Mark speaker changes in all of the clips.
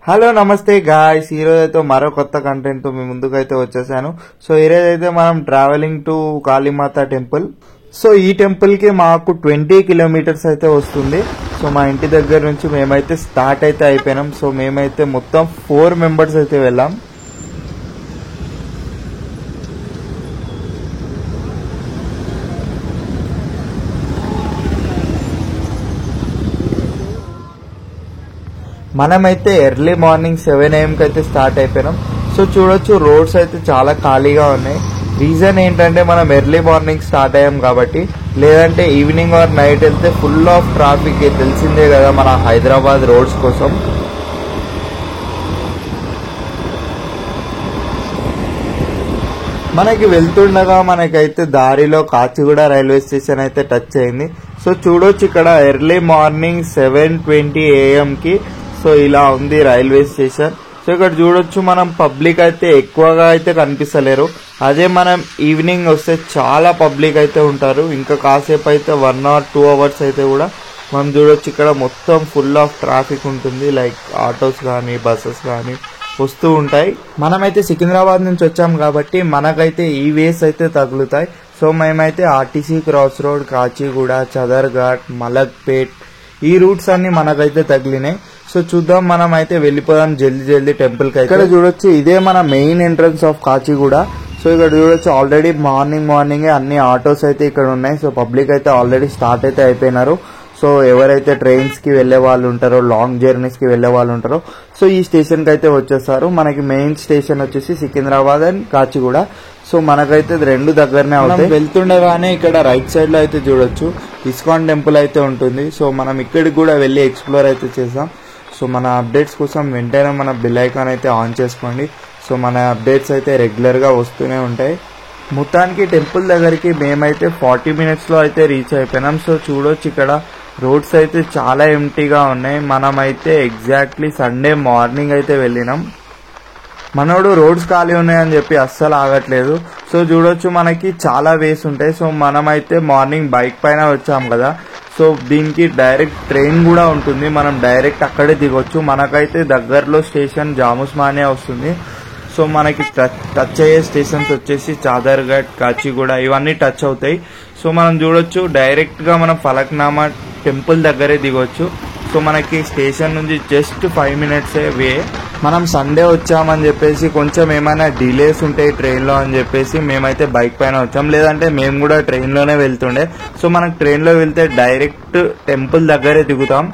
Speaker 1: Hello నమస్తే guys, ఈరోజు అయితే మరో కొత్త కంటెంట్ తో మీ ముందుకు అయితే వచ్చేసాను. సో ఈరోజు అయితే మనం travelling to Kalimata temple. So ఈ టెంపుల్ కి మాకు 20 కిలోమీటర్స్ అయితే వస్తుంది. సో మా ఇంటి దగ్గర నుంచి మేమైతే స్టార్ట్ అయితే అయిపోయినాం. సో మేమైతే మొత్తం 4 మెంబర్స్ అయితే వెళ్ళాం. మనమైతే ఎర్లీ మార్నింగ్ 7 AM కి అయితే స్టార్ట్ అయిపోయినాం. సో చూడొచ్చు రోడ్స్ అయితే చాలా ఖాళీగా ఉన్నాయి. రీజన్ ఏంటంటే మనం ఎర్లీ మార్నింగ్ స్టార్ట్ అయ్యాం కాబట్టి, లేదంటే ఈవినింగ్ ఆర్ నైట్ వెళ్తే ఫుల్ ఆఫ్ ట్రాఫిక్. తెలిసిందే కదా మన హైదరాబాద్ రోడ్స్ కోసం. మనకి వెళ్తుండగా మనకైతే దారిలో కాచిగూడ రైల్వే స్టేషన్ అయితే టచ్ అయింది. సో చూడొచ్చు ఇక్కడ ఎర్లీ మార్నింగ్ 7:20 AM కి సో ఇలా ఉంది రైల్వే స్టేషన్. సో ఇక్కడ చూడొచ్చు మనం పబ్లిక్ అయితే ఎక్కువగా అయితే కనిపిస్తలేరు. అదే మనం ఈవినింగ్ వస్తే చాలా పబ్లిక్ అయితే ఉంటారు. ఇంకా కాసేపు అయితే 1 or 2 hours అయితే కూడా మనం చూడొచ్చు ఇక్కడ మొత్తం ఫుల్ ఆఫ్ ట్రాఫిక్ ఉంటుంది. లైక్ ఆటోస్ కానీ బస్సెస్ కానీ వస్తూ ఉంటాయి. మనమైతే సికింద్రాబాద్ నుంచి వచ్చాం కాబట్టి మనకైతే ఈ వేస్ అయితే తగులుతాయి. సో మేమైతే RTC cross road, Kachiguda, Chaderghat, Malakpet ఈ రూట్స్ అన్ని మనకైతే తగిలినాయి. సో చూద్దాం, మనం అయితే వెళ్ళిపోదాం జల్దీ టెంపుల్ కి. ఇక్కడ చూడొచ్చు ఇదే మన main entrance of Kachiguda. So ఇక్కడ చూడొచ్చు ఆల్రెడీ మార్నింగ్ అన్ని ఆటోస్ అయితే ఇక్కడ ఉన్నాయి. సో పబ్లిక్ అయితే ఆల్రెడీ స్టార్ట్ అయితే అయిపోయినారు. సో ఎవరైతే ట్రైన్స్ కి వెళ్లే వాళ్ళు ఉంటారో, లాంగ్ జర్నీస్ కి వెళ్లే వాళ్ళు ఉంటారో, సో ఈ స్టేషన్ కి అయితే వచ్చేస్తారు. మనకి మెయిన్ స్టేషన్ వచ్చేసి సికింద్రాబాద్ అండ్ కాచిగూడ. సో మనకైతే రెండు దగ్గరనే అవుతాయి. వెళ్తుండగానే ఇక్కడ రైట్ సైడ్ లో అయితే చూడొచ్చు ఇస్కాన్ టెంపుల్ అయితే ఉంటుంది. సో మనం ఇక్కడికి కూడా వెళ్లి ఎక్స్ప్లోర్ అయితే చేసాం. సో మన అప్డేట్స్ కోసం వెంటనే మన బెల్ ఐకాన్ అయితే ఆన్ చేసుకోండి. సో మన అప్డేట్స్ అయితే రెగ్యులర్ గా వస్తూనే ఉంటాయి. మొత్తానికి టెంపుల్ దగ్గరికి మేమైతే 40 minutes లో అయితే రీచ్ అయిపోయినాం. సో చూడొచ్చు ఇక్కడ రోడ్స్ అయితే చాలా ఎంటీగా ఉన్నాయి. మనమైతే ఎగ్జాక్ట్లీ సండే మార్నింగ్ అయితే వెళ్ళినాం. మనోడు రోడ్స్ ఖాళీ ఉన్నాయని చెప్పి అస్సలు ఆగట్లేదు. సో చూడొచ్చు మనకి చాలా వేస్ ఉంటాయి. సో మనమైతే మార్నింగ్ బైక్ పైన వచ్చాం కదా. సో దీనికి డైరెక్ట్ ట్రైన్ కూడా ఉంటుంది. మనం డైరెక్ట్ అక్కడే దిగొచ్చు. మనకైతే దగ్గరలో స్టేషన్ జాముస్మానియా వస్తుంది. సో మనకి టచ్ అయ్యే స్టేషన్స్ వచ్చేసి చాదర్ఘాట్, కాచిగూడ ఇవన్నీ టచ్ అవుతాయి. సో మనం చూడొచ్చు డైరెక్ట్ గా మనం ఫలక్నామా టెంపుల్ దగ్గరే దిగొచ్చు. సో మనకి స్టేషన్ నుంచి జస్ట్ 5 minutes వే. మనం సండే వచ్చామని చెప్పేసి కొంచెం ఏమైనా డిలేస్ ఉంటాయి ట్రైన్ లో అని చెప్పేసి మేమైతే బైక్ పైన వచ్చాం. లేదంటే మేము కూడా ట్రైన్ లోనే వెళ్తుండే. సో మనకి ట్రైన్ లో వెళ్తే డైరెక్ట్ టెంపుల్ దగ్గరే దిగుతాం.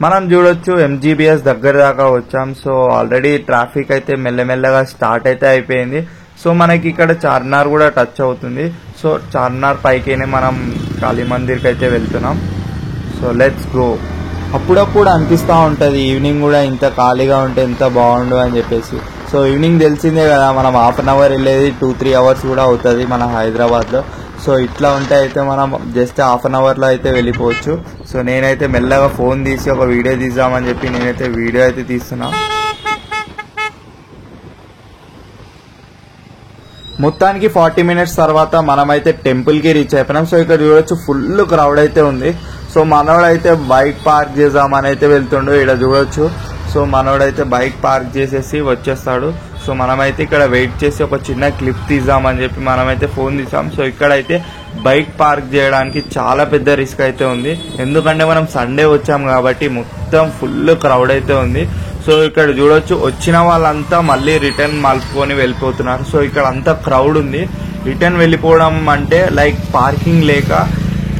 Speaker 1: మనం చూడొచ్చు MGBS దగ్గర దాకా వచ్చాం. సో ఆల్రెడీ ట్రాఫిక్ అయితే మెల్లమెల్లగా స్టార్ట్ అయితే అయిపోయింది. సో మనకి ఇక్కడ చార్మినార్ కూడా టచ్ అవుతుంది. సో చార్మినార్ పైకినే మనం కాళీ మందిర్కి అయితే వెళ్తున్నాం. So let's go. అప్పుడప్పుడు అనిపిస్తూ ఉంటుంది ఈవినింగ్ కూడా ఇంత ఖాళీగా ఉంటే ఎంత బాగుండు అని చెప్పేసి. సో ఈవినింగ్ తెలిసిందే కదా, మనం 1/2 hour వెళ్ళేది 2-3 hours కూడా అవుతుంది మన హైదరాబాద్లో. సో ఇట్లా ఉంటే అయితే మనం జస్ట్ 1/2 hour లో అయితే వెళ్ళిపోవచ్చు. సో నేనైతే మెల్లగా ఫోన్ తీసి ఒక వీడియో తీద్దామని చెప్పి నేనైతే వీడియో అయితే తీస్తున్నా. మొత్తానికి 40 minutes తర్వాత మనమైతే టెంపుల్ కి రీచ్ అయిపోయినాం. సో ఇక్కడ చూడొచ్చు ఫుల్ క్రౌడ్ అయితే ఉంది. సో మనోడైతే బైక్ పార్క్ చేద్దామని అయితే వెళ్తుండో ఇక్కడ చూడొచ్చు. సో మనోడైతే బైక్ పార్క్ చేసేసి వచ్చేస్తాడు. సో మనమైతే ఇక్కడ వెయిట్ చేసి ఒక చిన్న క్లిప్ తీద్దామని చెప్పి మనమైతే ఫోన్ తీసాం. సో ఇక్కడైతే బైక్ పార్క్ చేయడానికి చాలా పెద్ద రిస్క్ అయితే ఉంది. ఎందుకంటే మనం సండే వచ్చాం కాబట్టి మొత్తం ఫుల్ క్రౌడ్ అయితే ఉంది. సో ఇక్కడ చూడొచ్చు వచ్చిన వాళ్ళంతా మళ్ళీ రిటర్న్ మలుపుకొని వెళ్ళిపోతున్నారు. సో ఇక్కడ అంతా క్రౌడ్ ఉంది. రిటర్న్ వెళ్ళిపోవడం అంటే లైక్ పార్కింగ్ లేక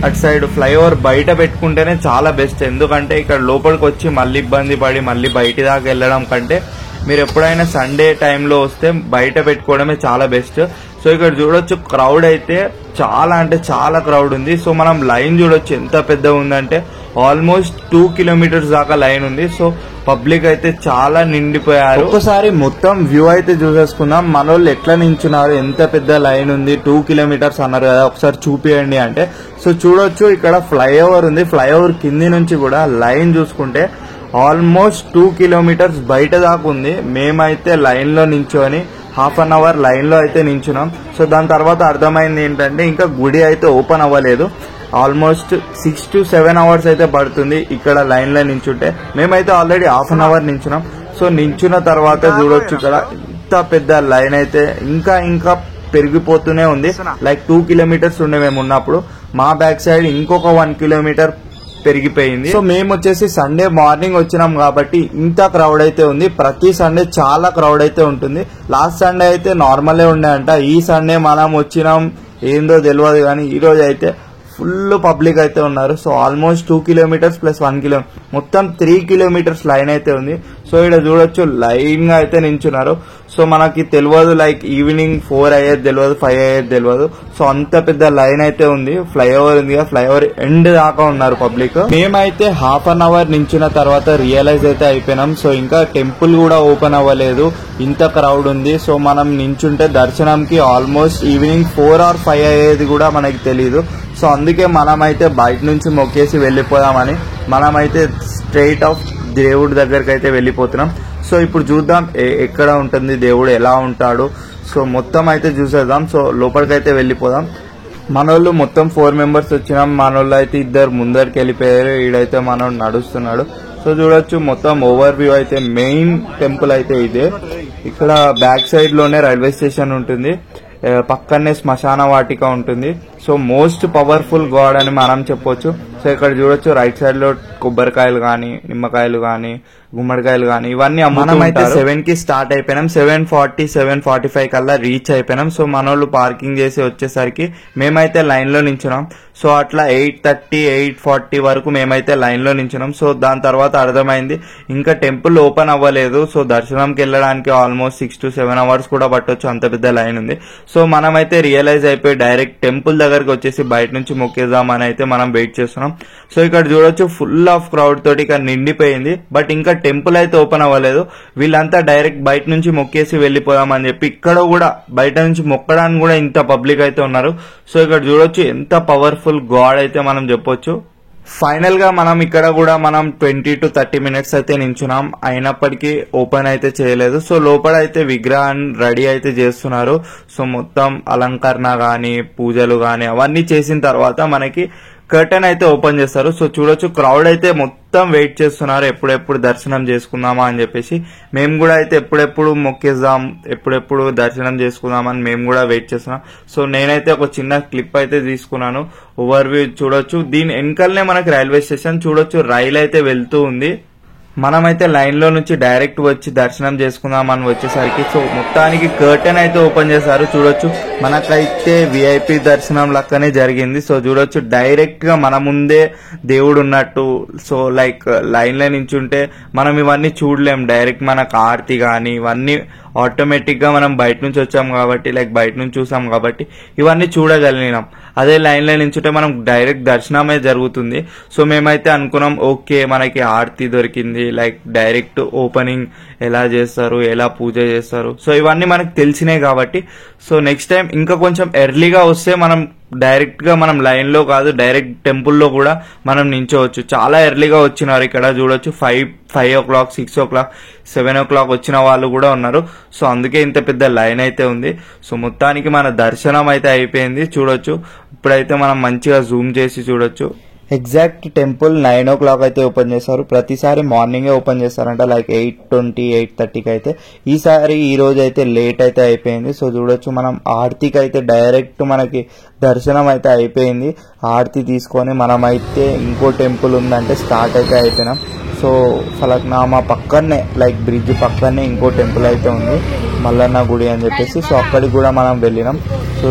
Speaker 1: అటు సైడ్ ఫ్లైఓవర్ బయట పెట్టుకుంటేనే చాలా బెస్ట్. ఎందుకంటే ఇక్కడ లోపలికి వచ్చి మళ్ళీ ఇబ్బంది పడి మళ్ళీ బయటి దాకా వెళ్ళడం కంటే మీరు ఎప్పుడైనా సండే టైంలో వస్తే బయట పెట్టుకోవడమే చాలా బెస్ట్. సో ఇక్కడ చూడొచ్చు క్రౌడ్ అయితే చాలా అంటే చాలా క్రౌడ్ ఉంది. సో మనం లైన్ చూడొచ్చు ఎంత పెద్దగా ఉందంటే ఆల్మోస్ట్ 2 kilometers దాకా లైన్ ఉంది. సో పబ్లిక్ అయితే చాలా నిండిపోయారు. ఒకసారి మొత్తం వ్యూ అయితే చూసేసుకుందాం. మనోళ్ళు ఎట్లా నించున్నారు, ఎంత పెద్ద లైన్ ఉంది. 2 kilometers అన్నారు కదా, ఒకసారి చూపియండి అంటే. సో చూడొచ్చు ఇక్కడ ఫ్లైఓవర్ ఉంది. ఫ్లైఓవర్ కింది నుంచి కూడా లైన్ చూసుకుంటే ఆల్మోస్ట్ 2 kilometers బయట దాకా ఉంది. మేమైతే లైన్ లో నించొని 1/2 hour లైన్ లో అయితే నించున్నాం. సో దాని తర్వాత అర్థమైంది ఏంటంటే ఇంకా గుడి అయితే ఓపెన్ అవ్వలేదు. ఆల్మోస్ట్ 6 to 7 hours అయితే పడుతుంది ఇక్కడ లైన్ లో నించుంటే. మేమైతే ఆల్రెడీ 1/2 hour నించున్నాం. సో నించున్న తర్వాత చూడొచ్చు ఇక్కడ ఇంత పెద్ద లైన్ అయితే ఇంకా పెరిగిపోతూనే ఉంది. లైక్ 2 కిలోమీటర్స్ ఉండే మేము ఉన్నప్పుడు, మా బ్యాక్ సైడ్ ఇంకొక 1 కిలోమీటర్ పెరిగిపోయింది. సో మేము వచ్చేసి సండే మార్నింగ్ వచ్చినాం కాబట్టి ఇంత క్రౌడ్ అయితే ఉంది. ప్రతి సండే చాలా క్రౌడ్ అయితే ఉంటుంది. లాస్ట్ సండే అయితే నార్మలే ఉండే అంట. ఈ సండే మనం వచ్చినాం ఏందో తెలియదు కానీ ఈ రోజు అయితే ఫుల్ పబ్లిక్ అయితే ఉన్నారు. So almost 2 kilometres plus 1 kilometre మొత్తం 3 కిలోమీటర్స్ లైన్ అయితే ఉంది. సో ఇక్కడ చూడొచ్చు లైన్ గా అయితే నించున్నారు. సో మనకి తెలియదు లైక్ ఈవినింగ్ 4 అయ్యేది తెలియదు, 5 అయ్యేది తెలియదు. సో అంత పెద్ద లైన్ అయితే ఉంది. ఫ్లైఓవర్ ఉంది, ఫ్లైఓవర్ ఎండ్ దాకా ఉన్నారు పబ్లిక్. మేమైతే హాఫ్ అన్ అవర్ నించిన తర్వాత రియలైజ్ అయితే అయిపోయినాం. సో ఇంకా టెంపుల్ కూడా ఓపెన్ అవ్వలేదు, ఇంత క్రౌడ్ ఉంది. సో మనం నించుంటే దర్శనంకి ఆల్మోస్ట్ ఈవినింగ్ 4 or 5 అయ్యేది కూడా మనకి తెలియదు. సో అందుకే మనమైతే బయట నుంచి మొక్కేసి వెళ్ళిపోదామని మనమైతే స్ట్రైట్ ఆఫ్ దేవుడి దగ్గరికి అయితే వెళ్ళిపోతున్నాం. సో ఇప్పుడు చూద్దాం ఎక్కడ ఉంటుంది దేవుడు, ఎలా ఉంటాడు. సో మొత్తం అయితే చూసేద్దాం. సో లోపలికైతే వెళ్ళిపోదాం. మనోళ్ళు మొత్తం 4 మెంబర్స్ వచ్చినాం. మనోళ్ళు అయితే 2 ముందరికి వెళ్ళిపోయారు. ఈడైతే మనోడు నడుస్తున్నాడు. సో చూడొచ్చు మొత్తం ఓవర్ వ్యూ అయితే మెయిన్ టెంపుల్ అయితే ఇదే. ఇక్కడ బ్యాక్ సైడ్ లోనే రైల్వే స్టేషన్ ఉంటుంది, పక్కనే శ్మశాన వాటిక ఉంటుంది. సో మోస్ట్ పవర్ఫుల్ గాడ్ అని మనం చెప్పొచ్చు. సో ఇక్కడ చూడొచ్చు రైట్ సైడ్ లో కొబ్బరికాయలు గానీ, నిమ్మకాయలు గానీ, గుమ్మడికాయలు గానీ ఇవన్నీ మనమైతే 7 కి స్టార్ట్ అయిపోయినాం. 7:40 7:45 కల్లా రీచ్ అయిపోయినాం. సో మనోళ్ళు పార్కింగ్ చేసి వచ్చేసరికి మేమైతే లైన్ లో నించున్నాం. సో అట్లా 8:30 8:40 వరకు మేమైతే లైన్ లో నించున్నాం. సో దాని తర్వాత అర్థమైంది ఇంకా టెంపుల్ ఓపెన్ అవ్వలేదు. సో దర్శనంకి వెళ్ళడానికి ఆల్మోస్ట్ 6 to 7 అవర్స్ కూడా పట్టొచ్చు, అంత పెద్ద లైన్ ఉంది. సో మనమైతే రియలైజ్ అయిపోయి డైరెక్ట్ టెంపుల్ దగ్గరికి వచ్చేసి బయట నుంచి మొక్కేద్దామని అయితే మనం వెయిట్ చేస్తున్నాం. సో ఇక్కడ చూడొచ్చు ఫుల్ ఆఫ్ క్రౌడ్ తోటి ఇక్కడ నిండిపోయింది. బట్ ఇంకా టెంపుల్ అయితే ఓపెన్ అవ్వలేదు. వీళ్ళంతా డైరెక్ట్ బయట నుంచి మొక్కేసి వెళ్ళిపోదామని చెప్పి ఇక్కడ కూడా బయట నుంచి మొక్కడానికి కూడా ఇంత పబ్లిక్ అయితే ఉన్నారు. సో ఇక్కడ చూడొచ్చు ఎంత పవర్ఫుల్ గాడ్ అయితే మనం చెప్పొచ్చు. ఫైనల్ గా మనం ఇక్కడ కూడా మనం 20 to 30 minutes అయితే నించున్నాం, అయినప్పటికీ ఓపెన్ అయితే చేయలేదు. సో లోపల అయితే విగ్రహాన్ని రెడీ అయితే చేస్తున్నారు. సో మొత్తం అలంకరణ గాని, పూజలు గాని అవన్నీ చేసిన తర్వాత మనకి కర్టెన్ అయితే ఓపెన్ చేస్తారు. సో చూడొచ్చు క్రౌడ్ అయితే మొత్తం వెయిట్ చేస్తున్నారు, ఎప్పుడెప్పుడు దర్శనం చేసుకుందామా అని చెప్పేసి. మేము కూడా అయితే ఎప్పుడెప్పుడు మొక్కేద్దాం, ఎప్పుడెప్పుడు దర్శనం చేసుకుందామని మేము కూడా వెయిట్ చేస్తున్నాం. సో నేనైతే ఒక చిన్న క్లిప్ అయితే తీసుకున్నాను, ఓవర్ వ్యూ చూడొచ్చు. దీని వెనకాలనే మనకి రైల్వే స్టేషన్ చూడొచ్చు, రైలు అయితే వెళ్తూ ఉంది. మనమైతే లైన్ లో నుంచి డైరెక్ట్ వచ్చి దర్శనం చేసుకుందామని వచ్చేసరికి సో మొత్తానికి కర్టెన్ అయితే ఓపెన్ చేశారు. చూడొచ్చు మనకైతే విఐపి దర్శనం లెక్కనే జరిగింది. సో చూడొచ్చు డైరెక్ట్ గా మన ముందే దేవుడు ఉన్నట్టు. సో లైక్ లైన్ లో నించుంటే మనం ఇవన్నీ చూడలేం, డైరెక్ట్ మనకు ఆర్తి గాని ఇవన్నీ ఆటోమేటిక్ గా మనం బయట నుంచి వచ్చాం కాబట్టి, లైక్ బయట నుంచి చూసాం కాబట్టి ఇవన్నీ చూడగలిగినాం. అదే లైన్ లో నించుంటే మనం డైరెక్ట్ దర్శనమే జరుగుతుంది. సో మేమైతే అనుకున్నాం ఓకే మనకి ఆర్తి దొరికింది, లైక్ డైరెక్ట్ ఓపెనింగ్ ఎలా చేస్తారు, ఎలా పూజ చేస్తారు, సో ఇవన్నీ మనకు తెలిసినాయి కాబట్టి. సో నెక్స్ట్ టైం ఇంకా కొంచెం ఎర్లీగా వస్తే మనం డైరెక్ట్ గా మనం లైన్ లో కాదు డైరెక్ట్ టెంపుల్ లో కూడా మనం నించోవచ్చు. చాలా ఎర్లీగా వచ్చినారు, ఇక్కడ చూడొచ్చు 5 o'clock 6 o'clock 7 o'clock వచ్చిన వాళ్ళు కూడా ఉన్నారు. సో అందుకే ఇంత పెద్ద లైన్ అయితే ఉంది. సో మొత్తానికి మన దర్శనం అయితే అయిపోయింది. చూడొచ్చు ఇప్పుడైతే మనం మంచిగా జూమ్ చేసి చూడొచ్చు. ఎగ్జాక్ట్ టెంపుల్ 9 o'clock అయితే ఓపెన్ చేస్తారు. ప్రతిసారి మార్నింగే ఓపెన్ చేస్తారంట, లైక్ 8:20 8:30కి అయితే. ఈ రోజు అయితే లేట్ అయితే అయిపోయింది. సో చూడొచ్చు మనం ఆర్తికి అయితే డైరెక్ట్ మనకి దర్శనం అయితే అయిపోయింది. ఆర్తి తీసుకొని మనమైతే ఇంకో టెంపుల్ ఉందంటే స్టార్ట్ అయితే అయిపోయినాం. సో ఫలక్నామా పక్కనే లైక్ బ్రిడ్జ్ పక్కనే ఇంకో టెంపుల్ అయితే ఉంది, మల్లన్న గుడి అని చెప్పేసి. సో అక్కడికి కూడా మనం వెళ్ళినాం. సో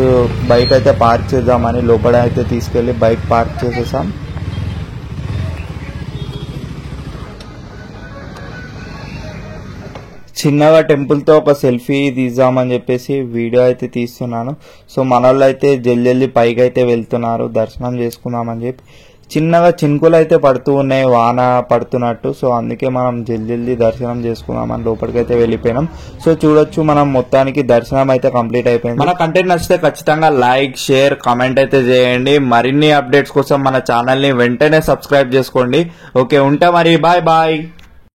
Speaker 1: బైక్ అయితే పార్క్ చేద్దామని లోపల అయితే తీసుకెళ్లి బైక్ పార్క్ చేసేసాం. చిన్నగా టెంపుల్ తో ఒక సెల్ఫీ తీద్దామని చెప్పేసి వీడియో అయితే తీస్తున్నాను. సో మన వాళ్ళు అయితే జల్దీ పైకి అయితే వెళ్తున్నారు దర్శనం చేసుకుందామని చెప్పి. చిన్నగా చినుకులు అయితే పడుతూ ఉన్నాయి, వాన పడుతున్నట్టు. సో అందుకే మనం జల్దీ దర్శనం చేసుకుందామని లోపలికైతే వెళ్ళిపోయినాం. సో చూడొచ్చు మనం మొత్తానికి దర్శనం అయితే కంప్లీట్ అయిపోయింది. మన కంటెంట్ నచ్చితే ఖచ్చితంగా లైక్ షేర్ కామెంట్ అయితే చేయండి. మరిన్ని అప్డేట్స్ కోసం మన ఛానల్ ని వెంటనే సబ్స్క్రైబ్ చేసుకోండి. ఓకే ఉంటా మరి, బాయ్ బాయ్.